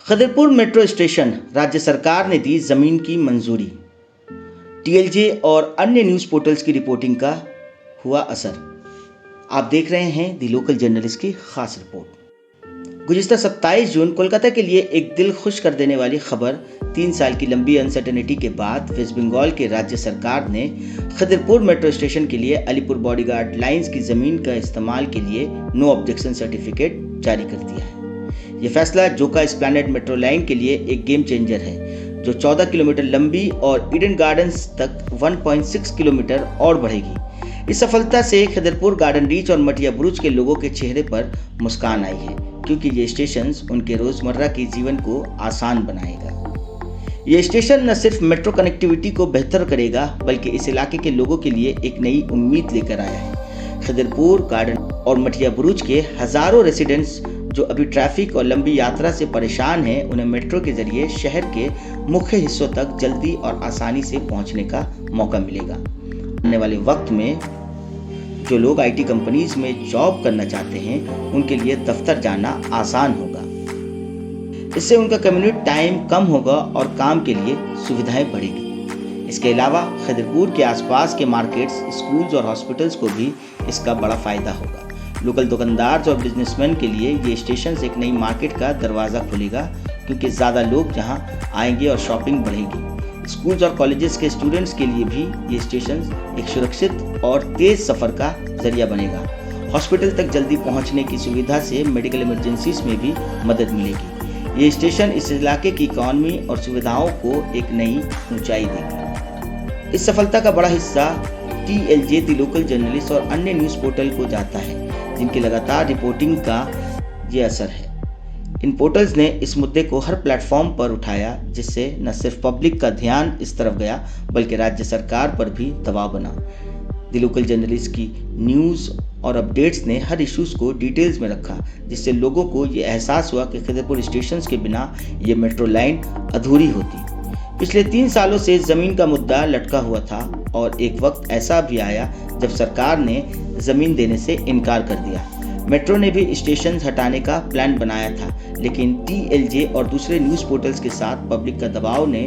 खदरपुर metro station राज्य सरकार ने दी जमीन की मंजूरी। टीएलजे और अन्य न्यूज़ पोर्टल्स की रिपोर्टिंग का हुआ असर। आप देख रहे हैं दी लोकल जर्नलिस्ट की खास रिपोर्ट। गुज़िश्ता 27 जून कोलकाता के लिए एक दिल खुश कर देने वाली खबर। 3 साल की लंबी अनसर्टेनिटी के बाद वेस्ट बंगाल के राज्य सरकार ने खदरपुर मेट्रो स्टेशन के लिए अलीपुर बॉडीगार्ड लाइंस की ज़मीन का इस्तेमाल के लिए नो ऑब्जेक्शन सर्टिफिकेट जारी कर दिया है। ये फैसला जोका एस्प्लैनेड मेट्रो लाइन के लिए एक गेम चेंजर है, जो 14 किलोमीटर लंबी और ईडन गार्डन्स तक 1.6 किलोमीटर और बढ़ेगी। इस सफलता से खदरपुर, गार्डन रीच और मटिया बुरुज के लोगों के चेहरे पर मुस्कान आई है, क्योंकि ये स्टेशन उनके रोजमर्रा के जीवन को आसान बनाएगा। ये स्टेशन न सिर्फ मेट्रो कनेक्टिविटी को बेहतर करेगा, बल्कि इस इलाके के लोगों के लिए एक नई उम्मीद लेकर आया है। खदरपुर, गार्डन और मटिया बुरुज के हजारों रेसिडेंट्स जो अभी ट्रैफिक और लंबी यात्रा से परेशान हैं, उन्हें मेट्रो के जरिए शहर के मुख्य हिस्सों तक जल्दी और आसानी से पहुंचने का मौका मिलेगा। आने वाले वक्त में जो लोग आईटी कंपनीज में जॉब करना चाहते हैं, उनके लिए दफ्तर जाना आसान होगा। इससे उनका कम्यूट टाइम कम होगा और काम के लिए सुविधाएं बढ़ेगी। इसके अलावा खदरपुर के आसपास के मार्केट्स, स्कूल्स और हॉस्पिटल्स को भी इसका बड़ा फायदा होगा। लोकल दुकानदार और बिजनेसमैन के लिए ये स्टेशन एक नई मार्केट का दरवाज़ा खोलेगा, क्योंकि ज़्यादा लोग जहां आएंगे और शॉपिंग बढ़ेगी। स्कूल्स और कॉलेजेस के स्टूडेंट्स के लिए भी ये स्टेशन एक सुरक्षित और तेज़ सफ़र का जरिया बनेगा। हॉस्पिटल तक जल्दी पहुंचने की सुविधा से मेडिकल इमरजेंसीज में भी मदद मिलेगी। ये स्टेशन इस इलाके की इकॉनमी और सुविधाओं को एक नई ऊंचाई देगी। इस सफलता का बड़ा हिस्सा टीएलजे, दी लोकल जर्नलिस्ट और अन्य न्यूज़ पोर्टल को जाता है, जिनकी लगातार रिपोर्टिंग का ये असर है। इन पोर्टल्स ने इस मुद्दे को हर प्लेटफॉर्म पर उठाया, जिससे न सिर्फ पब्लिक का ध्यान इस तरफ गया, बल्कि राज्य सरकार पर भी दबाव बना। दी लोकल जर्नलिस्ट की न्यूज़ और अपडेट्स ने हर इश्यूज को डिटेल्स में रखा, जिससे लोगों को ये एहसास हुआ कि खदरपुर स्टेशन के बिना ये मेट्रो लाइन अधूरी होती। पिछले 3 सालों से ज़मीन का मुद्दा लटका हुआ था, और एक वक्त ऐसा भी आया जब सरकार ने ज़मीन देने से इनकार कर दिया। मेट्रो ने भी स्टेशन हटाने का प्लान बनाया था, लेकिन टीएलजे और दूसरे न्यूज़ पोर्टल्स के साथ पब्लिक का दबाव ने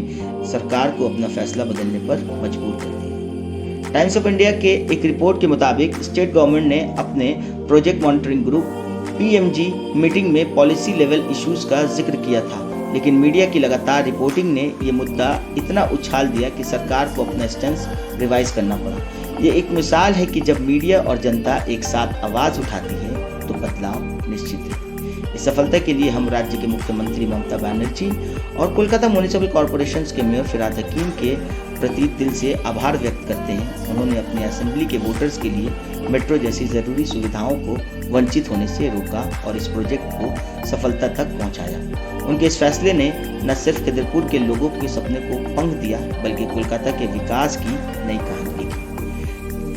सरकार को अपना फैसला बदलने पर मजबूर कर दिया। टाइम्स ऑफ इंडिया के एक रिपोर्ट के मुताबिक स्टेट गवर्नमेंट ने अपने project monitoring group PMG meeting में पॉलिसी लेवल इश्यूज का जिक्र किया था, लेकिन मीडिया की लगातार रिपोर्टिंग ने यह मुद्दा इतना उछाल दिया कि सरकार को अपना स्टेंस रिवाइज करना पड़ा। ये एक मिसाल है कि जब मीडिया और जनता एक साथ आवाज़ उठाती है तो बदलाव निश्चित है। इस सफलता के लिए हम राज्य के मुख्यमंत्री ममता बनर्जी और कोलकाता म्युनिसिपल कॉरपोरेशन के मेयर फिरहाद हकीम के प्रति दिल से आभार व्यक्त करते हैं। उन्होंने अपने असेंबली के वोटर्स के लिए मेट्रो जैसी ज़रूरी सुविधाओं को वंचित होने से रोका और इस प्रोजेक्ट को सफलता तक पहुंचाया। उनके इस फैसले ने न सिर्फ खदरपुर के लोगों के सपने को पंख दिया, बल्कि कोलकाता के विकास की नई कहानी लिखी।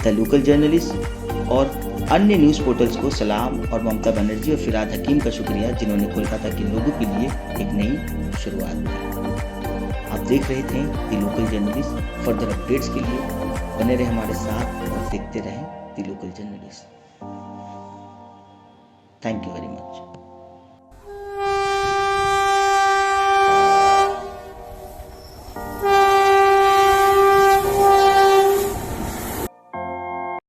द लोकल जर्नलिस्ट और अन्य न्यूज़ पोर्टल्स को सलाम, और ममता बनर्जी और फिरहाद हकीम का शुक्रिया, जिन्होंने कोलकाता के लोगों के लिए एक नई शुरुआत की। आप देख रहे थे the local journalist. Further updates के लिए बने रहे हमारे साथ और देखते रहें the local journalist. Thank you very much.